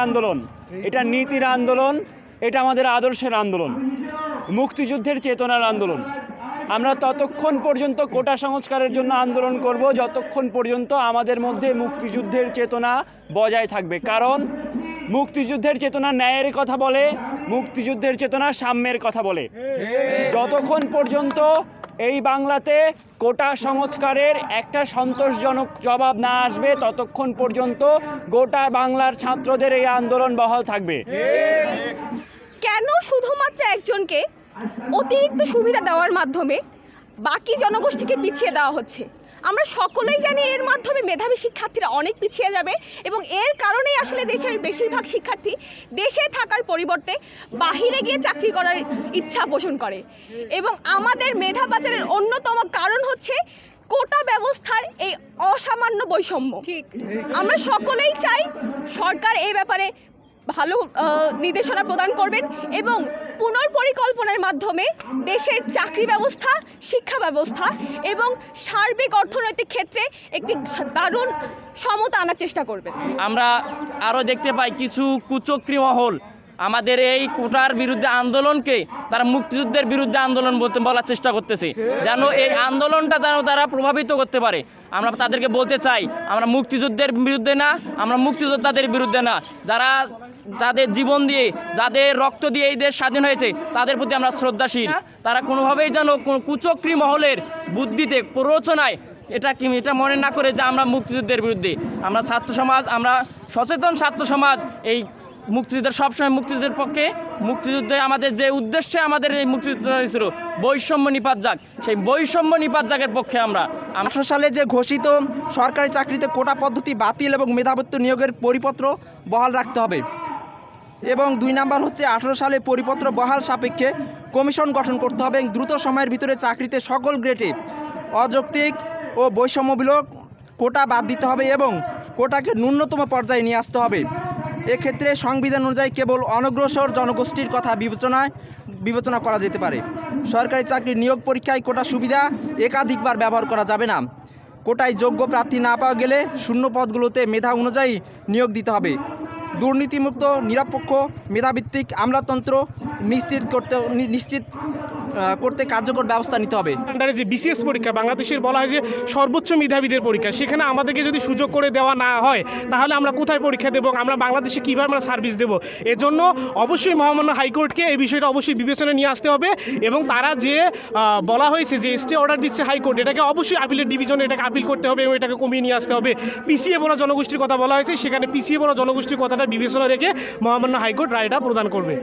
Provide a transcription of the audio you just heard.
আন্দোলন, এটা নীতির আন্দোলন, এটা আমাদের আদর্শের আন্দোলন, মুক্তিযুদ্ধের চেতনার আন্দোলন। আমরা ততক্ষণ পর্যন্ত কোটা সংস্কারের জন্য আন্দোলন করব যতক্ষণ পর্যন্ত আমাদের মধ্যে মুক্তিযুদ্ধের চেতনা বজায় থাকবে। কারণ মুক্তিযুদ্ধের চেতনা ন্যায়ের কথা বলে, মুক্তিযুদ্ধের চেতনা সাম্যের কথা বলে। যতক্ষণ পর্যন্ত এই বাংলাতে কোটা সংস্কারের একটা সন্তোষজনক জবাব না আসবে ততক্ষণ পর্যন্ত গোটা বাংলার ছাত্রদের এই আন্দোলন বহাল থাকবে। কেন শুধুমাত্র একজনকে অতিরিক্ত সুবিধা দেওয়ার মাধ্যমে বাকি জনগোষ্ঠীকে পিছিয়ে দেওয়া হচ্ছে? আমরা সকলেই জানি এর মাধ্যমে মেধাবী শিক্ষার্থীরা অনেক পিছিয়ে যাবে এবং এর কারণেই আসলে দেশের বেশিরভাগ শিক্ষার্থী দেশে থাকার পরিবর্তে বাহিরে গিয়ে চাকরি করার ইচ্ছা পোষণ করে। এবং আমাদের মেধা পাচারের অন্যতম কারণ হচ্ছে কোটা ব্যবস্থার এই অসামান্য বৈষম্য। ঠিক, আমরা সকলেই চাই সরকার এই ব্যাপারে ভালো নির্দেশনা প্রদান করবেন এবং পুনর্পরিকল্পনার মাধ্যমে দেশের চাকরি ব্যবস্থা, শিক্ষা ব্যবস্থা এবং সার্বিক অর্থনৈতিক ক্ষেত্রে একটি দারুণ সমতা আনার চেষ্টা করবেন। আমরা আরও দেখতে পাই কিছু কুচক্রী মহল আমাদের এই কোটার বিরুদ্ধে আন্দোলনকে তারা মুক্তিযুদ্ধের বিরুদ্ধে আন্দোলন বলার চেষ্টা করতেছে, যেন এই আন্দোলনটা যেন তারা প্রভাবিত করতে পারে। আমরা তাদেরকে বলতে চাই, আমরা মুক্তিযুদ্ধের বিরুদ্ধে না, আমরা মুক্তিযোদ্ধাদের বিরুদ্ধে না। যারা তাদের জীবন দিয়ে, যাদের রক্ত দিয়ে এই দেশ স্বাধীন হয়েছে, তাদের প্রতি আমরা শ্রদ্ধাশীল। তারা কোনোভাবেই যেন কোনো কুচক্রী মহলের বুদ্ধিতে, প্ররোচনায় এটা মনে না করে যে আমরা মুক্তিযুদ্ধের বিরুদ্ধে। আমরা ছাত্র সমাজ, আমরা সচেতন ছাত্র সমাজ এই মুক্তিযুদ্ধের সবসময় মুক্তিযুদ্ধের পক্ষে। মুক্তিযুদ্ধে আমাদের যে উদ্দেশ্যে আমাদের এই মুক্তিযুদ্ধ হয়েছিল বৈষম্য নিপাত যাক, সেই বৈষম্য নিপাত যাকের পক্ষে আমরা 18 সালে যে ঘোষিত সরকারি চাকরিতে কোটা পদ্ধতি বাতিল এবং মেধাবৃত্তি নিয়োগের পরিপত্র বহাল রাখতে হবে। এবং 2 নাম্বার হচ্ছে 18 সালে পরিপত্র বহাল সাপেক্ষে কমিশন গঠন করতে হবে এবং দ্রুত সময়ের ভিতরে চাকরিতে সকল গ্রেডে অযৌক্তিক ও বৈষম্যমূলক কোটা বাদ দিতে হবে এবং কোটাকে ন্যূনতম পর্যায়ে নিয়ে আসতে হবে। এক্ষেত্রে সংবিধান অনুযায়ী কেবল অনগ্রসর জনগোষ্ঠীর কথা বিবেচনা করা যেতে পারে। সরকারি চাকরির নিয়োগ পরীক্ষায় কোটা সুবিধা একাধিকবার ব্যবহার করা যাবে না। কোটায় যোগ্য প্রার্থী না পাওয়া গেলে শূন্য পদগুলোতে মেধা অনুযায়ী নিয়োগ দিতে হবে। দুর্নীতিমুক্ত, নিরপেক্ষ, মেধাভিত্তিক আমলাতন্ত্র নিশ্চিত করতে কার্যকর ব্যবস্থা নিতে হবে। যে বিসিএস পরীক্ষা বাংলাদেশের বলা হয় যে সর্বোচ্চ মেধাবীদের পরীক্ষা, সেখানে আমাদেরকে যদি সুযোগ করে দেওয়া না হয় তাহলে আমরা কোথায় পরীক্ষা দেবো, আমরা বাংলাদেশে কীভাবে আমরা সার্ভিস দেবো? এজন্য অবশ্যই মহামান্য হাইকোর্টকে এই বিষয়টা অবশ্যই বিবেচনায় নিয়ে আসতে হবে এবং তারা যে বলা হয়েছে যে স্টে অর্ডার দিচ্ছে হাইকোর্ট, এটাকে অবশ্যই আপিলের ডিভিশনে এটাকে আপিল করতে হবে এবং এটাকে কমিয়ে নিয়ে আসতে হবে। পিছিয়ে পড়া জনগোষ্ঠীর কথা বলা হয়েছে, সেখানে পিছিয়ে পড়া জনগোষ্ঠীর কথাটা বিবেচনা রেখে মহামান্য হাইকোর্ট রায়টা প্রদান করবে।